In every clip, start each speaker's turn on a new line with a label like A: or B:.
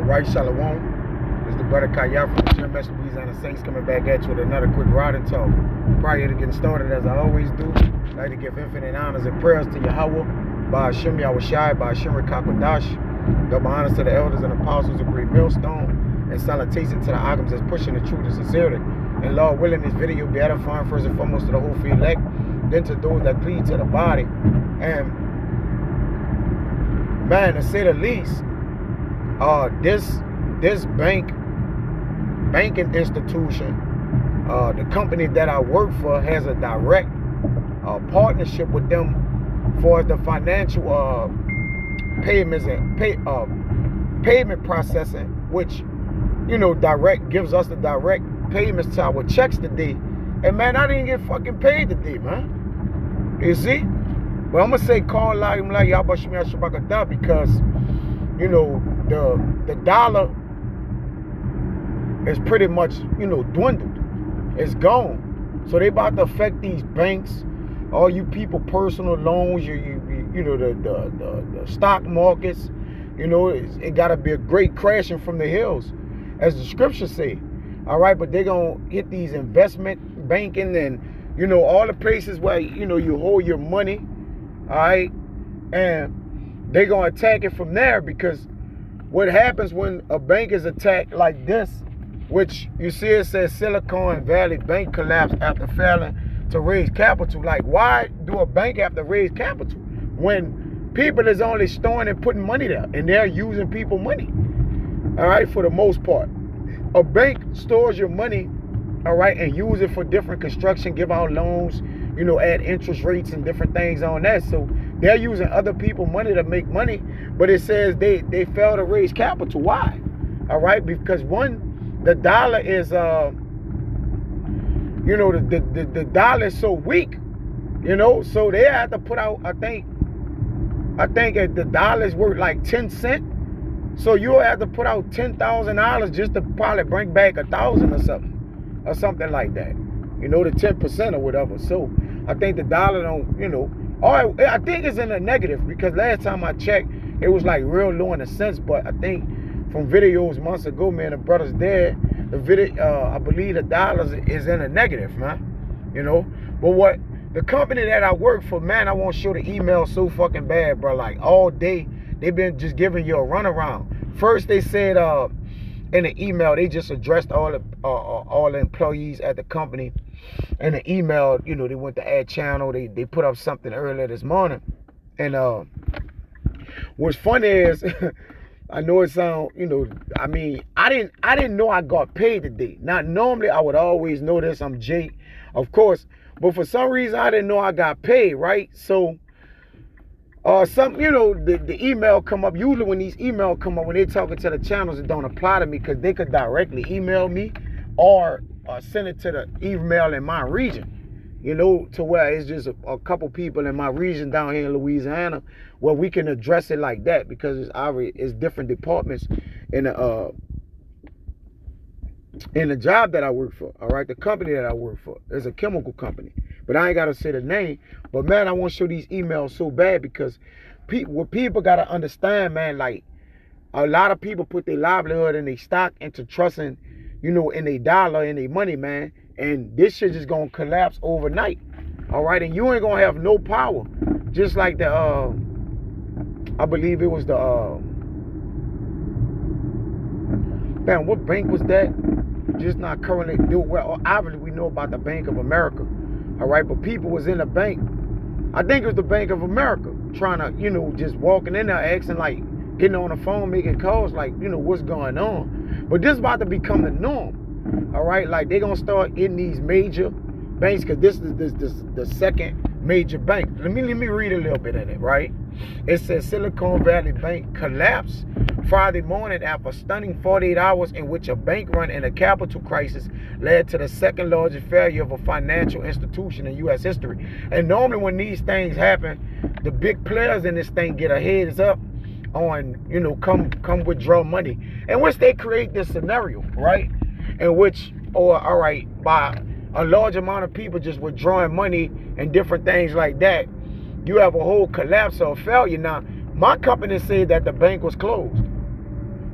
A: Right, Shalom. It's the brother Kaya from the GMS Louisiana Saints coming back at you with another quick rod and talk. Prior to getting started, as I always do, I'd like to give infinite honors and prayers to Yahweh, by Hashem Yahushai, by Hashem Rikakwadash. Double honors to the elders and apostles of Great Millstone, and salutation to the Agams that's pushing the truth and sincerity. And Lord willing, this video be edifying first and foremost to the whole free elect, then to those that plead to the body. And man, to say the least, this banking institution, the company that I work for, has a direct partnership with them for the financial payments and payment processing, which gives us the direct payments to our checks today. And man, I didn't get fucking paid today, man. You see? But I'm gonna say call like y'all because the dollar is pretty much dwindled. It's gone. So they about to affect these banks, all you people, personal loans, the stock markets. It gotta be a great crashing from the hills, as the scriptures say. All right, but they're gonna hit these investment banking and all the places where you hold your money. All right, and they're gonna attack it from there, because what happens when a bank is attacked like this, which you see it says Silicon Valley Bank collapsed after failing to raise capital. Like, why do a bank have to raise capital when people is only storing and putting money there, and they're using people money? All right, for the most part, a bank stores your money, all right, and use it for different construction, give out loans, add interest rates and different things on that. So they're using other people's money to make money, but it says they fail to raise capital. Why? All right, because one, the dollar is the dollar is so weak, so they have to put out, I think the dollar is worth like 10 cents. So you'll have to put out $10,000 just to probably bring back 1,000 or something like that. The 10% or whatever. So I think the dollar don't, I think it's in a negative, because last time I checked, it was like real low in a sense. But I think from videos months ago, man, the brother's dead. The video, I believe the dollar is in a negative, man. But what the company that I work for, man, I won't show the email so fucking bad, bro. Like all day, they've been just giving you a runaround. First, they said in the email, they just addressed all the employees at the company. In the email, they went to Ad Channel. They put up something earlier this morning. And what's funny is, I know it sound, I didn't know I got paid today. Now, normally I would always know this. I'm Jake, of course. But for some reason, I didn't know I got paid, right? So, the email come up. Usually when these emails come up, when they're talking to the channels, it don't apply to me, because they could directly email me or send it to the email in my region, to where it's just a couple people in my region down here in Louisiana where we can address it like that, because it's different departments in the job that I work for. All right, the company that I work for is a chemical company, but I ain't gotta say the name. But man, I want to show these emails so bad, because what people gotta understand, man, like a lot of people put their livelihood and their stock into trusting, in their dollar and their money, man. And this shit is gonna collapse overnight. All right, and you ain't gonna have no power. Just like the I believe it was the man, what bank was that? Just not currently do well. Obviously, we know about the Bank of America. All right, but people was in the bank. I think it was the Bank of America, trying to, just walking in there, asking, like, getting on the phone, making calls, like, what's going on. But this is about to become the norm. All right, like, they're gonna start in these major banks, because this is the second major bank. Let me read a little bit in it, right? It says Silicon Valley Bank collapsed Friday morning after a stunning 48 hours in which a bank run in a capital crisis led to the second largest failure of a financial institution in U.S. history. And normally when these things happen, the big players in this thing get a heads up on, come withdraw money. In which they create this scenario, right? In which, all right, by a large amount of people just withdrawing money and different things like that, you have a whole collapse or failure. Now, my company said that the bank was closed.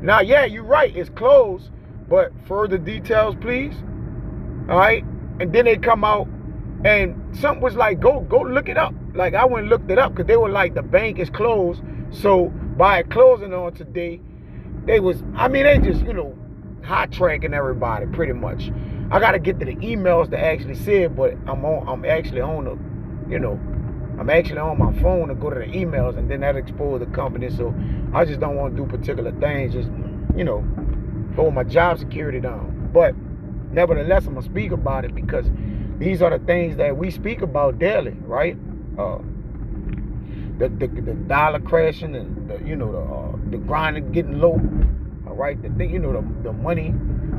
A: Now, yeah, you're right, it's closed, but further details, please. All right, and then they come out, and something was like, go look it up. Like, I went and looked it up because they were like, the bank is closed. So by it closing on today, they just, hot tracking everybody pretty much. I got to get to the emails to actually see it, but I'm actually on my phone to go to the emails, and then that expose the company. So I just don't want to do particular things, just, hold my job security down. But nevertheless, I'm going to speak about it because these are the things that we speak about daily, right? The dollar crashing, and the grinding getting low, all right? The thing,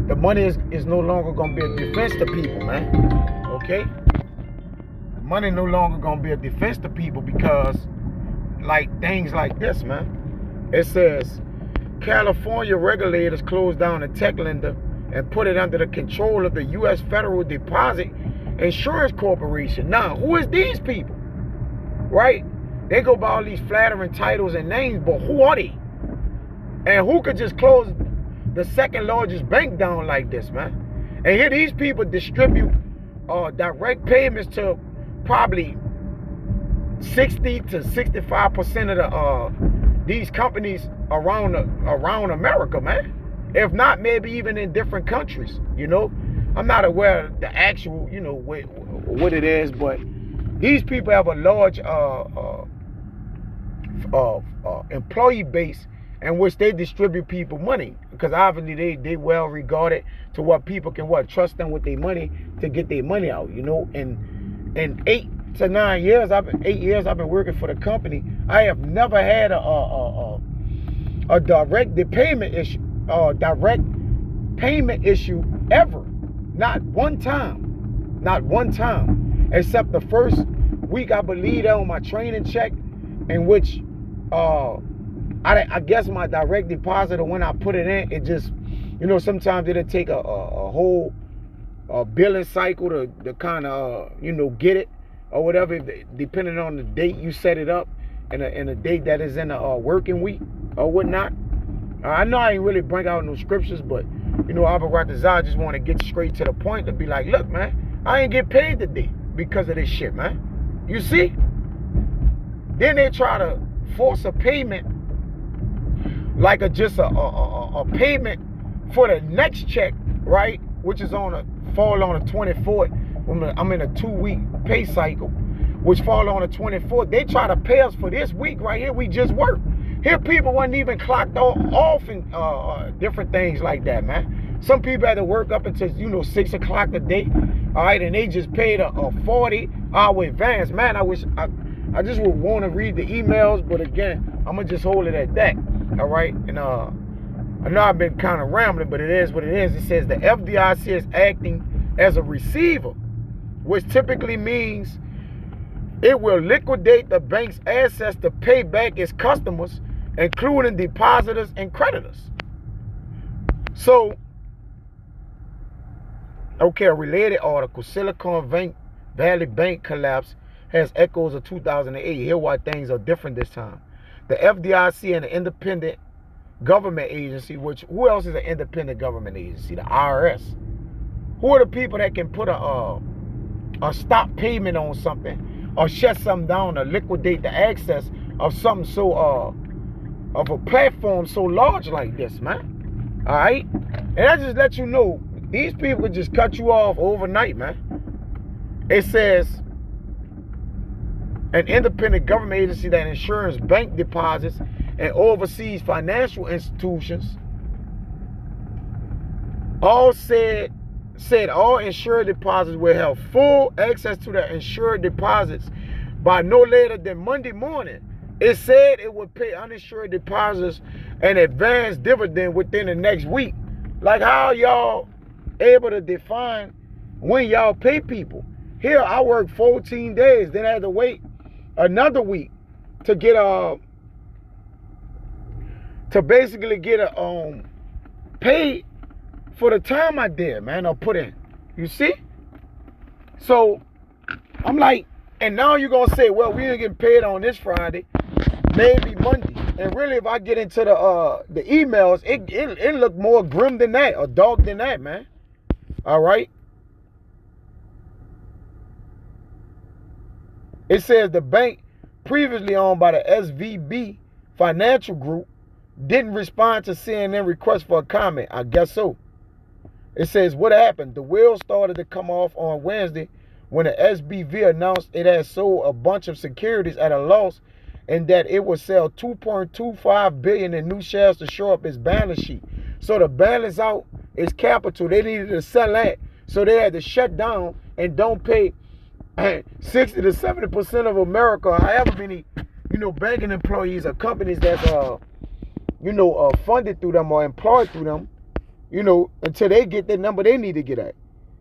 A: the money is no longer gonna be a defense to people, man. Okay? The money no longer gonna be a defense to people because, like, things like this, man. It says California regulators closed down a tech lender and put it under the control of the U.S. Federal Deposit Insurance Corporation. Now, who is these people? Right? They go by all these flattering titles and names, but who are they? And who could just close the second largest bank down like this, man? And here these people distribute direct payments to probably 60 to 65% of these companies around America, man. If not, maybe even in different countries, I'm not aware of the actual, what it is, but these people have a large employee base in which they distribute people money, because obviously they well regarded to what people can trust them with their money to get their money out, and in 8 to 9 years, 8 years I've been working for the company, I have never had a direct payment issue ever. Not one time, except the first week, I believe, on my training check, in which I guess my direct deposit, or when I put it in, it just, sometimes it'll take a whole billing cycle to kind of get it or whatever, depending on the date you set it up and the date that is in a working week or whatnot. I know I ain't really bring out no scriptures, but Abba Ratazah just want to get straight to the point to be like, look, man, I ain't get paid today because of this shit, man. You see? Then they try to force a payment, like just a payment for the next check, right? Which is fall on the 24th. I'm in a 2-week pay cycle, which fall on the 24th. They try to pay us for this week right here. We just worked. Here, people wasn't even clocked off and different things like that, man. Some people had to work up until 6 o'clock a day, all right, and they just paid a 40-hour advance. Man, I just would want to read the emails, but again, I'm gonna just hold it at that, all right. And I know I've been kind of rambling, but it is what it is. It says the FDIC is acting as a receiver, which typically means it will liquidate the bank's assets to pay back its customers, including depositors and creditors. So, okay, a related article, Silicon Valley Bank collapse has echoes of 2008. Here why things are different this time. The FDIC and the independent government agency, who else is an independent government agency? The IRS. Who are the people that can put a stop payment on something or shut something down or liquidate the access of something of a platform so large like this, man? All right? And I just let you know, these people could just cut you off overnight, man. It says an independent government agency that ensures bank deposits and oversees financial institutions all said all insured deposits will have full access to their insured deposits by no later than Monday morning. It said it would pay uninsured depositors an advance dividend within the next week. Like, how y'all able to define when y'all pay people? Here, I worked 14 days, then I had to wait another week to get to basically get paid for the time I did, man, or put in. You see? So I'm like, and now you're gonna say, well, we ain't getting paid on this Friday, maybe Monday. And really, if I get into the emails, it looked more grim than that, or dark than that, man. All right. It says the bank, previously owned by the SVB Financial Group, didn't respond to CNN request for a comment. I guess so. It says, what happened? The wheels started to come off on Wednesday when the SBV announced it had sold a bunch of securities at a loss and that it would sell $2.25 billion in new shares to shore up its balance sheet. So to balance out its capital, they needed to sell that. So they had to shut down and don't pay 60 to 70% of America, however many, banking employees or companies that's, funded through them or employed through them, until they get the number they need to get at.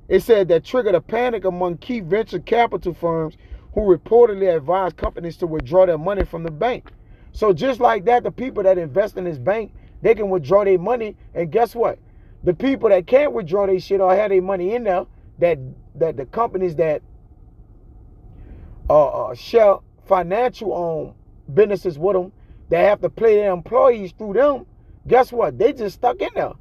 A: It said that triggered a panic among key venture capital firms who reportedly advised companies to withdraw their money from the bank. So just like that, the people that invest in this bank, they can withdraw their money, and guess what? The people that can't withdraw their shit or have their money in there, that the companies that share financial businesses with them, that have to pay their employees through them, guess what? They just stuck in there.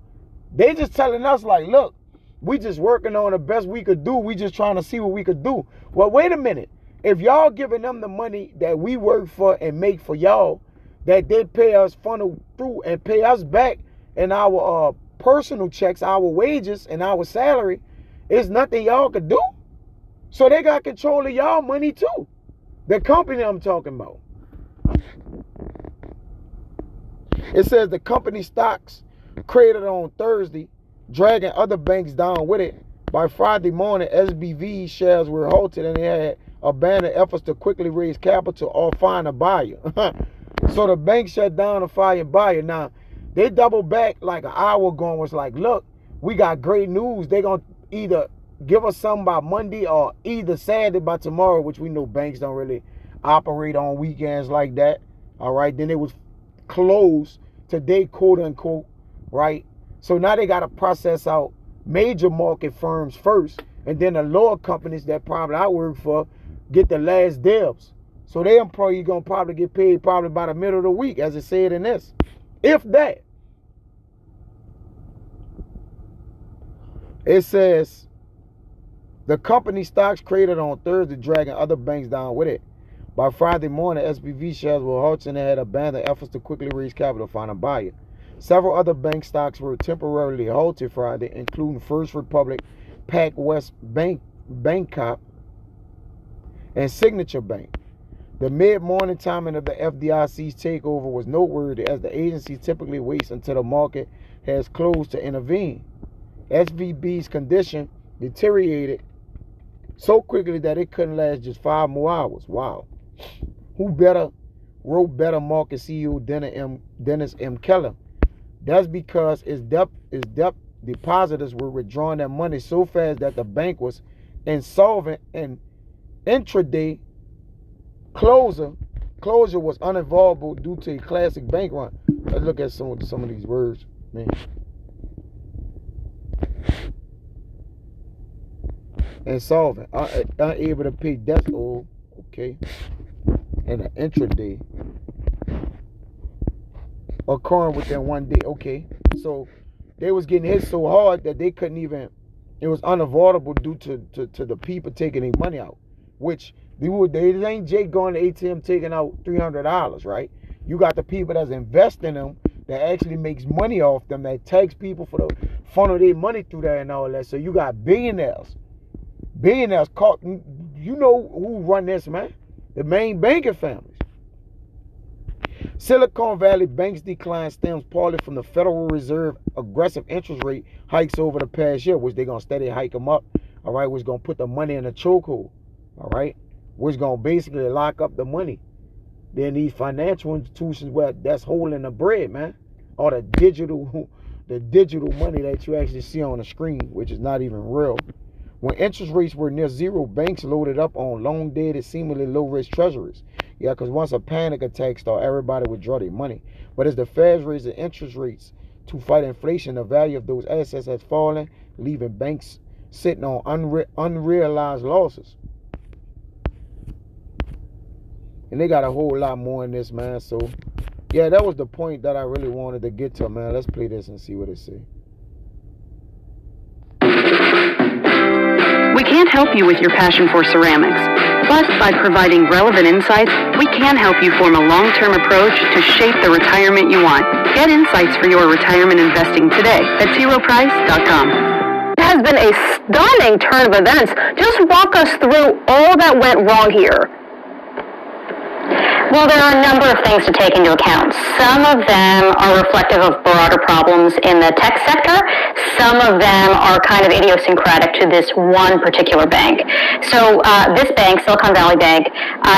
A: They just telling us like, look, we just working on the best we could do. We just trying to see what we could do. Well, wait a minute. If y'all giving them the money that we work for and make for y'all, that they pay us funnel through and pay us back in our personal checks, our wages, and our salary, it's nothing y'all could do. So they got control of y'all money too. The company I'm talking about. It says the company stocks created on Thursday, dragging other banks down with it. By Friday morning, SBV shares were halted and they had abandoned efforts to quickly raise capital or find a buyer. So the bank shut down to find a buyer. Now, they doubled back like an hour ago and was like, look, we got great news. They're going to either give us something by Monday or either Saturday by tomorrow, which we know banks don't really operate on weekends like that. All right. Then it was closed today, quote unquote. Right. So now they got to process out major market firms first. And then the lower companies that probably I work for get the last dibs. So their employee going to probably get paid probably by the middle of the week, as it said in this. If that. It says the company stocks created on Thursday, dragging other banks down with it. By Friday morning, SBV shares were halted and had abandoned efforts to quickly raise capital to find a buyer. Several other bank stocks were temporarily halted Friday, including First Republic, PacWest Bank, Bancorp, and Signature Bank. The mid-morning timing of the FDIC's takeover was noteworthy, as the agency typically waits until the market has closed to intervene. SVB's condition deteriorated so quickly that it couldn't last just 5 more hours. Wow. Wrote Better Market CEO Dennis M. Keller. That's because its debt depositors were withdrawing their money so fast that the bank was insolvent, and intraday closure was unavoidable due to a classic bank run. Let's look at some of these words, man. Insolvent, unable to pay debts. Oh, okay. And an intraday occurring within 1 day. Okay, so they was getting hit so hard that they couldn't even. It was unavoidable due to the people taking their money out, which they ain't Jake going to ATM taking out $300, right? You got the people that's investing them that actually makes money off them, that tax people for the funnel their money through there and all that. So you got billionaires caught. You know who run this, man? The main banking families. Silicon Valley Bank's decline stems partly from the Federal Reserve aggressive interest rate hikes over the past year, which they're going to steady hike them up, all right, which is going to put the money in a chokehold, all right, which is going to basically lock up the money. Then these financial institutions that's holding the bread, man, or the digital money that you actually see on the screen, which is not even real. When interest rates were near zero, banks loaded up on long-dated, seemingly low-risk treasuries. Yeah, because once a panic attack started, everybody would draw their money. But as the Fed raised the interest rates to fight inflation, the value of those assets has fallen, leaving banks sitting on unrealized losses. And they got a whole lot more in this, man. So Yeah, that was the point that I really wanted to get to, man. Let's play this and see what it says.
B: We can't help you with your passion for ceramics, but by providing relevant insights, we can help you form a long-term approach to shape the retirement you want. Get insights for your retirement investing today at zeroprice.com.
C: It has been a stunning turn of events. Just walk us through all that went wrong here.
D: Well, there are a number of things to take into account. Some of them are reflective of broader problems in the tech sector. Some of them are kind of idiosyncratic to this one particular bank. So this bank, Silicon Valley Bank,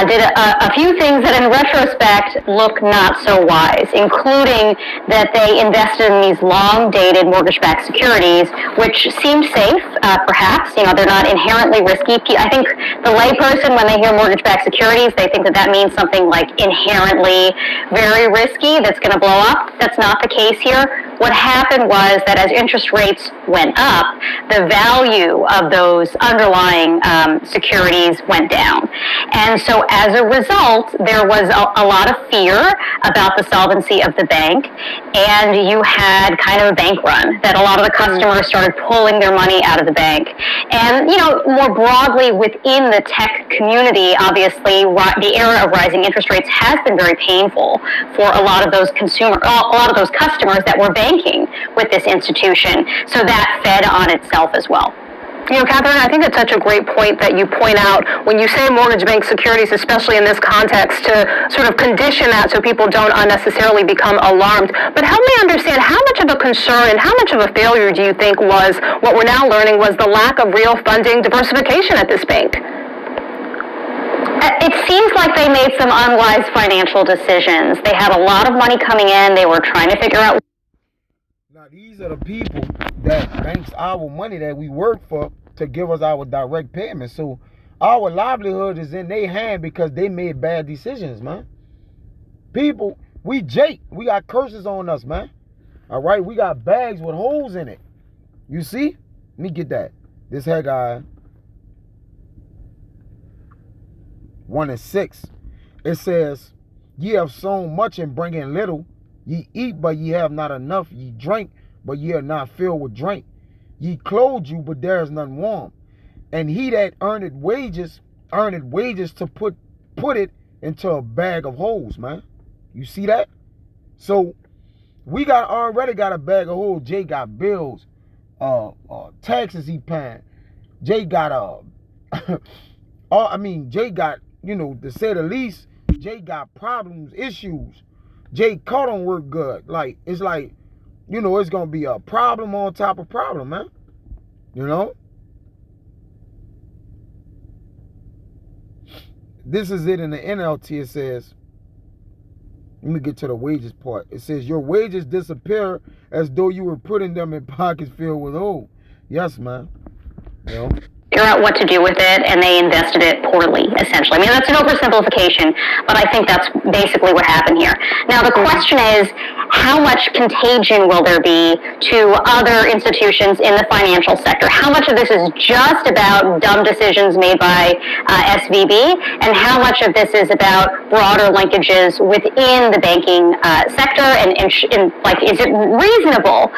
D: did a few things that in retrospect look not so wise, including that they invested in these long-dated mortgage-backed securities, which seemed safe, perhaps. You know, they're not inherently risky. I think the layperson, when they hear mortgage-backed securities, they think that that means something like inherently very risky that's going to blow up. That's not the case here. What happened was that as interest rates went up, the value of those underlying securities went down. And so as a result, there was a lot of fear about the solvency of the bank, and you had kind of a bank run that a lot of the customers started pulling their money out of the bank. And, you know, more broadly within the tech community, obviously, the era of rising interest rates has been very painful for a lot of those customers that were banking with this institution. So that fed on itself as well.
C: You know, Catherine, I think it's such a great point that you point out when you say mortgage-backed securities, especially in this context, to sort of condition that so people don't unnecessarily become alarmed. But help me understand, how much of a concern and how much of a failure do you think was, what we're now learning, was the lack of real funding diversification at this bank?
D: It seems like they made some unwise financial decisions. They had a lot of money coming in. They were trying to figure out.
A: Now, these are the people that banks our money that we work for to give us our direct payments. So our livelihood is in their hand because they made bad decisions, man. People, we got curses on us, man. All right, we got bags with holes in it. You see? Let me get that. This here guy, 1:6. It says, ye have sown much and bring in little. Ye eat, but ye have not enough. Ye drink, but ye are not filled with drink. Ye clothe you, but there is none warm. And he that earneth wages to put it into a bag of holes, man. You see that? So we already got a bag of holes. Jay got bills, taxes he paying. Jay got Jay got, you know, to say the least, Jay got problems, issues. Jay car don't work good. Like, it's like, you know, it's going to be a problem on top of problem, man. You know? This is it in the NLT. It says, let me get to the wages part. It says, your wages disappear as though you were putting them in pockets filled with holes. Yes, man. You know?
D: Figure out what to do with it, and they invested it poorly, essentially. I mean, that's an oversimplification, but I think that's basically what happened here. Now, the question is, how much contagion will there be to other institutions in the financial sector? How much of this is just about dumb decisions made by SVB, and how much of this is about broader linkages within the banking sector? And like, is it reasonable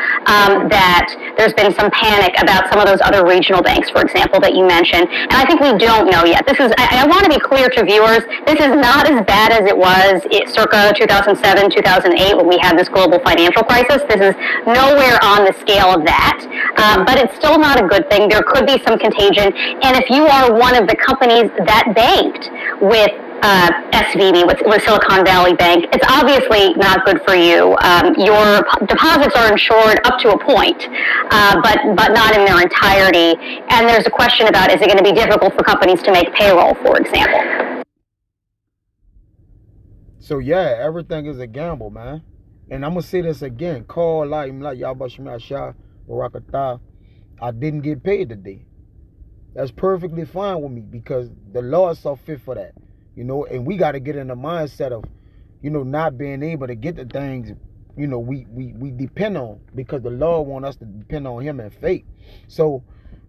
D: that there's been some panic about some of those other regional banks, for example, that you mentioned? And I think we don't know yet. This is, I want to be clear to viewers, this is not as bad as it was circa 2007, 2008 when we had this global financial crisis. This is nowhere on the scale of that, but it's still not a good thing. There could be some contagion, and if you are one of the companies that banked with SVB, with Silicon Valley Bank, it's obviously not good for you. Your deposits are insured up to a point, but not in their entirety. And there's a question about, is it going to be difficult for companies to make payroll, for example?
A: So yeah, everything is a gamble, man. And I'm gonna say this again. Call like Yabashmi Asha Barakatah. I didn't get paid today. That's perfectly fine with me because the Lord saw fit for that. You know, and we got to get in the mindset of, you know, not being able to get the things, you know, we depend on, because the Lord wants us to depend on him in faith. So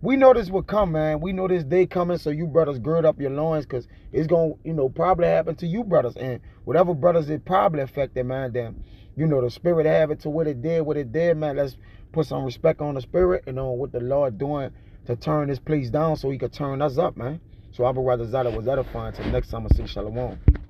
A: we know this will come, man. We know this day coming, so you brothers gird up your loins, because it's going to, probably happen to you brothers. And whatever brothers it probably affected, man, then, the spirit have it to what it did, man. Let's put some respect on the spirit and on what the Lord doing to turn this place down so he could turn us up, man. So Abba Rather Zada was edifying. Till next time, I say shalom.